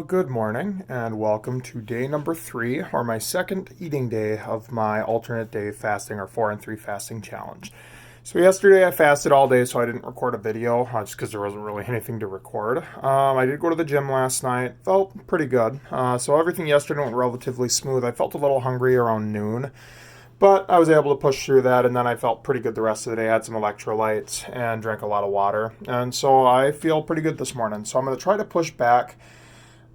Good morning and welcome to day number 3, or my second eating day of my alternate day fasting or 4 and 3 fasting challenge. So yesterday I fasted all day, so I didn't record a video just because there wasn't really anything to record. I did go to the gym last night, felt pretty good. So everything yesterday went relatively smooth. I felt a little hungry around noon, but I was able to push through that, and then I felt pretty good the rest of the day. I had some electrolytes and drank a lot of water, and so I feel pretty good this morning. So I'm going to try to push back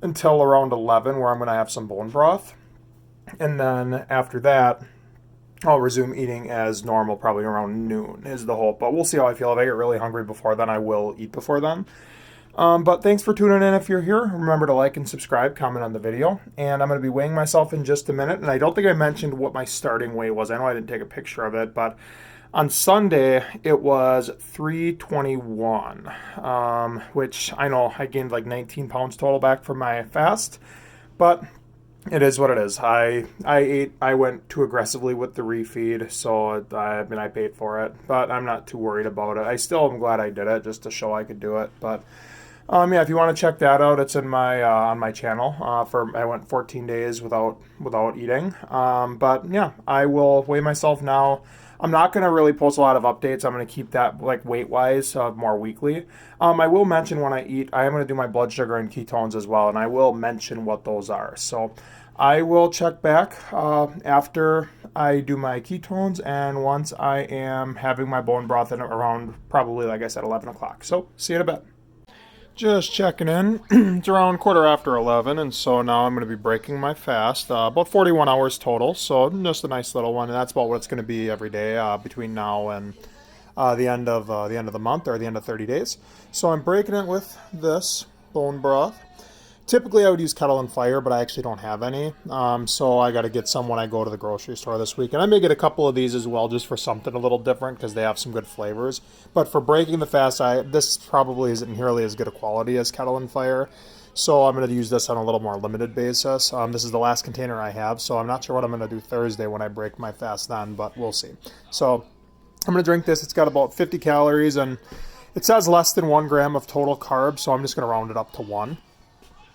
until around 11, where I'm going to have some bone broth. And then after that, I'll resume eating as normal, probably around noon is the hope. But we'll see how I feel. If I get really hungry before then, I will eat before then. But thanks for tuning in if you're here. Remember to like and subscribe, comment on the video. And I'm going to be weighing myself in just a minute. And I don't think I mentioned what my starting weight was. I know I didn't take a picture of it, but on Sunday, it was 321, which I know I gained like 19 pounds total back from my fast, but it is what it is. I went too aggressively with the refeed, so I paid for it, but I'm not too worried about it. I still am glad I did it just to show I could do it, but yeah, if you want to check that out, it's in my on my channel. I went 14 days without eating, but yeah, I will weigh myself now. I'm not going to really post a lot of updates. I'm going to keep that like weight-wise more weekly. I will mention when I eat, I am going to do my blood sugar and ketones as well, and I will mention what those are. So I will check back after I do my ketones and once I am having my bone broth in around probably, like I said, 11 o'clock. So see you in a bit. Just checking in. It's around quarter after 11, and so now I'm going to be breaking my fast. About 41 hours total, so just a nice little one, and that's about what it's going to be every day between now and the end of the month, or the end of 30 days. So I'm breaking it with this bone broth. Typically I would use Kettle and Fire, but I actually don't have any, so I got to get some when I go to the grocery store this week. And I may get a couple of these as well, just for something a little different, because they have some good flavors. But for breaking the fast, this probably isn't nearly as good a quality as Kettle and Fire, so I'm going to use this on a little more limited basis. This is the last container I have, so I'm not sure what I'm going to do Thursday when I break my fast then, but we'll see. So I'm going to drink this. It's got about 50 calories, and it says less than 1 gram of total carbs, so I'm just going to round it up to 1.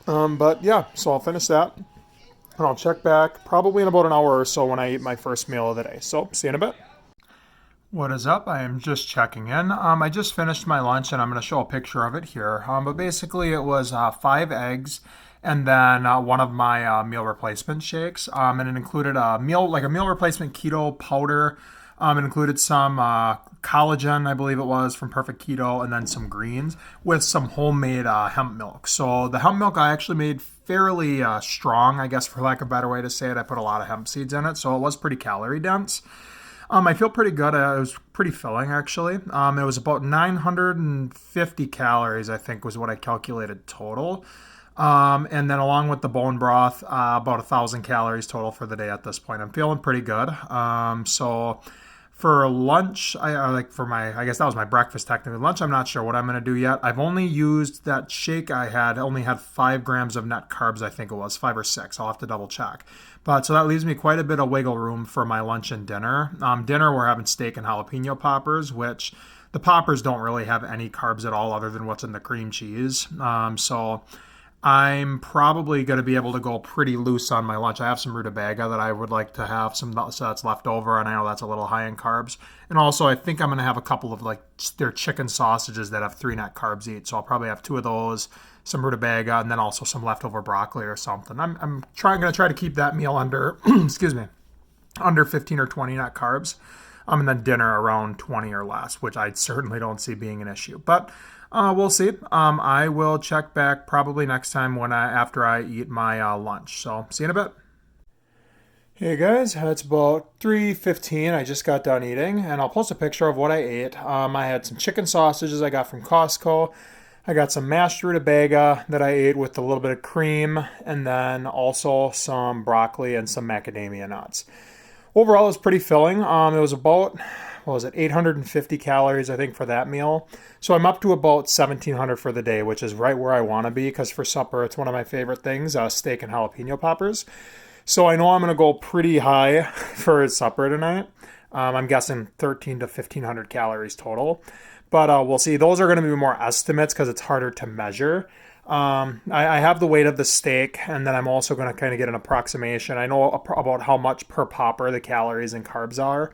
But yeah, so I'll finish that, and I'll check back probably in about an hour or so when I eat my first meal of the day. So see you in a bit. What is up? I am just checking in. I just finished my lunch, and I'm going to show a picture of it here. But basically it was 5 eggs and then one of my meal replacement shakes. And it included a meal replacement keto powder. It included some collagen, I believe it was, from Perfect Keto, and then some greens with some homemade hemp milk. So the hemp milk I actually made fairly strong, I guess, for lack of a better way to say it. I put a lot of hemp seeds in it, so it was pretty calorie dense. I feel pretty good. It was pretty filling, actually. It was about 950 calories, I think, was what I calculated total. And then along with the bone broth, about 1,000 calories total for the day at this point. I'm feeling pretty good. So for lunch, I guess that was my breakfast technically. Lunch, I'm not sure what I'm going to do yet. I've only used that shake only had 5 grams of net carbs, I think it was, 5 or 6. I'll have to double check. But so that leaves me quite a bit of wiggle room for my lunch and dinner. Dinner, we're having steak and jalapeno poppers, which the poppers don't really have any carbs at all other than what's in the cream cheese. So I'm probably going to be able to go pretty loose on my lunch. I have some rutabaga that I would like to have some that's left over, and I know that's a little high in carbs. And also, I think I'm going to have a couple of their chicken sausages that have 3 net carbs each. So I'll probably have 2 of those, some rutabaga, and then also some leftover broccoli or something. I'm going to try to keep that meal under, excuse me, under 15 or 20 net carbs. And then dinner around 20 or less, which I certainly don't see being an issue. But we'll see. I will check back probably next time after I eat my lunch. So see you in a bit. Hey guys, it's about 3:15. I just got done eating, and I'll post a picture of what I ate. I had some chicken sausages I got from Costco. I got some mashed rutabaga that I ate with a little bit of cream, and then also some broccoli and some macadamia nuts. Overall, it was pretty filling. It was about, 850 calories, I think, for that meal. So I'm up to about 1,700 for the day, which is right where I want to be, because for supper, it's one of my favorite things, steak and jalapeno poppers. So I know I'm going to go pretty high for supper tonight. I'm guessing 1,300 to 1,500 calories total. But we'll see. Those are going to be more estimates because it's harder to measure. I have the weight of the steak, and then I'm also going to kind of get an approximation. I know about how much per popper the calories and carbs are.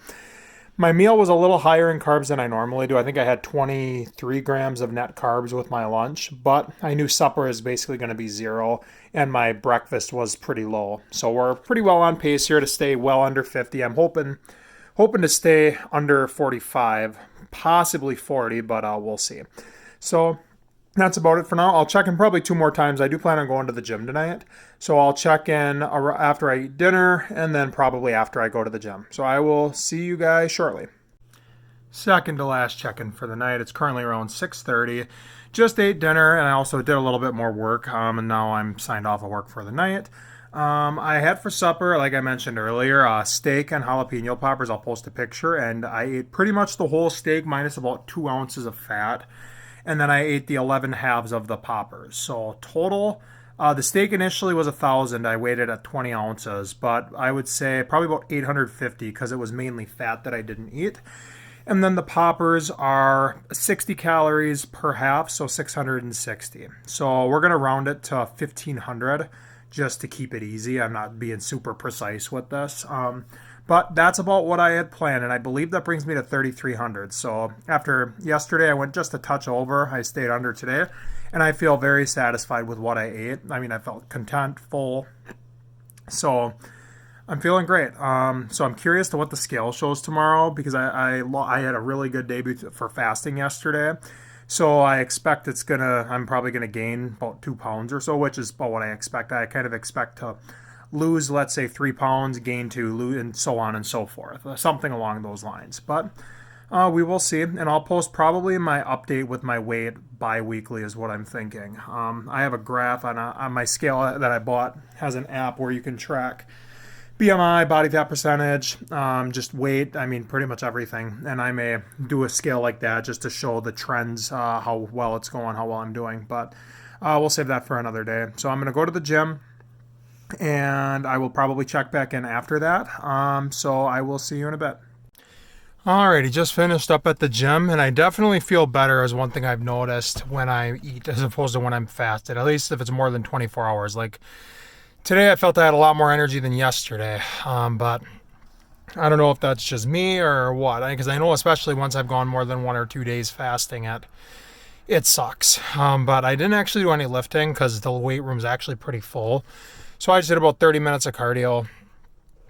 My meal was a little higher in carbs than I normally do. I think I had 23 grams of net carbs with my lunch, but I knew supper is basically going to be zero, and my breakfast was pretty low. So we're pretty well on pace here to stay well under 50. I'm hoping to stay under 45, possibly 40, but we'll see. So that's about it for now. I'll check in probably 2 more times. I do plan on going to the gym tonight. So I'll check in after I eat dinner and then probably after I go to the gym. So I will see you guys shortly. Second to last check-in for the night. It's currently around 6:30. Just ate dinner and I also did a little bit more work. And now I'm signed off of work for the night. I had for supper, like I mentioned earlier, steak and jalapeno poppers. I'll post a picture. And I ate pretty much the whole steak minus about 2 ounces of fat. And then I ate the 11 halves of the poppers. So total, the steak initially was 1,000. I weighed it at 20 ounces, but I would say probably about 850 because it was mainly fat that I didn't eat. And then the poppers are 60 calories per half, so 660. So we're going to round it to 1,500 just to keep it easy. I'm not being super precise with this. But that's about what I had planned, and I believe that brings me to 3,300. So after yesterday, I went just a touch over. I stayed under today, and I feel very satisfied with what I ate. I mean, I felt content, full. So I'm feeling great. So I'm curious to what the scale shows tomorrow because I had a really good day for fasting yesterday. So I expect I'm probably gonna gain about 2 pounds or so, which is about what I expect. I kind of expect to lose, let's say, 3 pounds, gain 2, and so on and so forth. Something along those lines. But we will see. And I'll post probably my update with my weight bi-weekly is what I'm thinking. I have a graph on my scale that I bought. Has an app where you can track BMI, body fat percentage, just weight, I mean, pretty much everything. And I may do a scale like that just to show the trends, how well it's going, how well I'm doing. But we'll save that for another day. So I'm going to go to the gym. And I will probably check back in after that. So I will see you in a bit. Alrighty, just finished up at the gym, and I definitely feel better as one thing I've noticed when I eat as opposed to when I'm fasted, at least if it's more than 24 hours. Like today I felt I had a lot more energy than yesterday, but I don't know if that's just me or what, because I know especially once I've gone more than 1 or 2 days fasting, it sucks. But I didn't actually do any lifting because the weight room's actually pretty full. So I just did about 30 minutes of cardio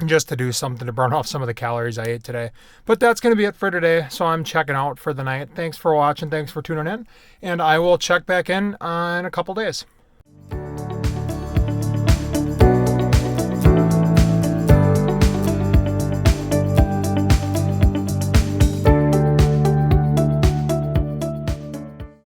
just to do something to burn off some of the calories I ate today. But that's going to be it for today. So I'm checking out for the night. Thanks for watching. Thanks for tuning in. And I will check back in a couple days.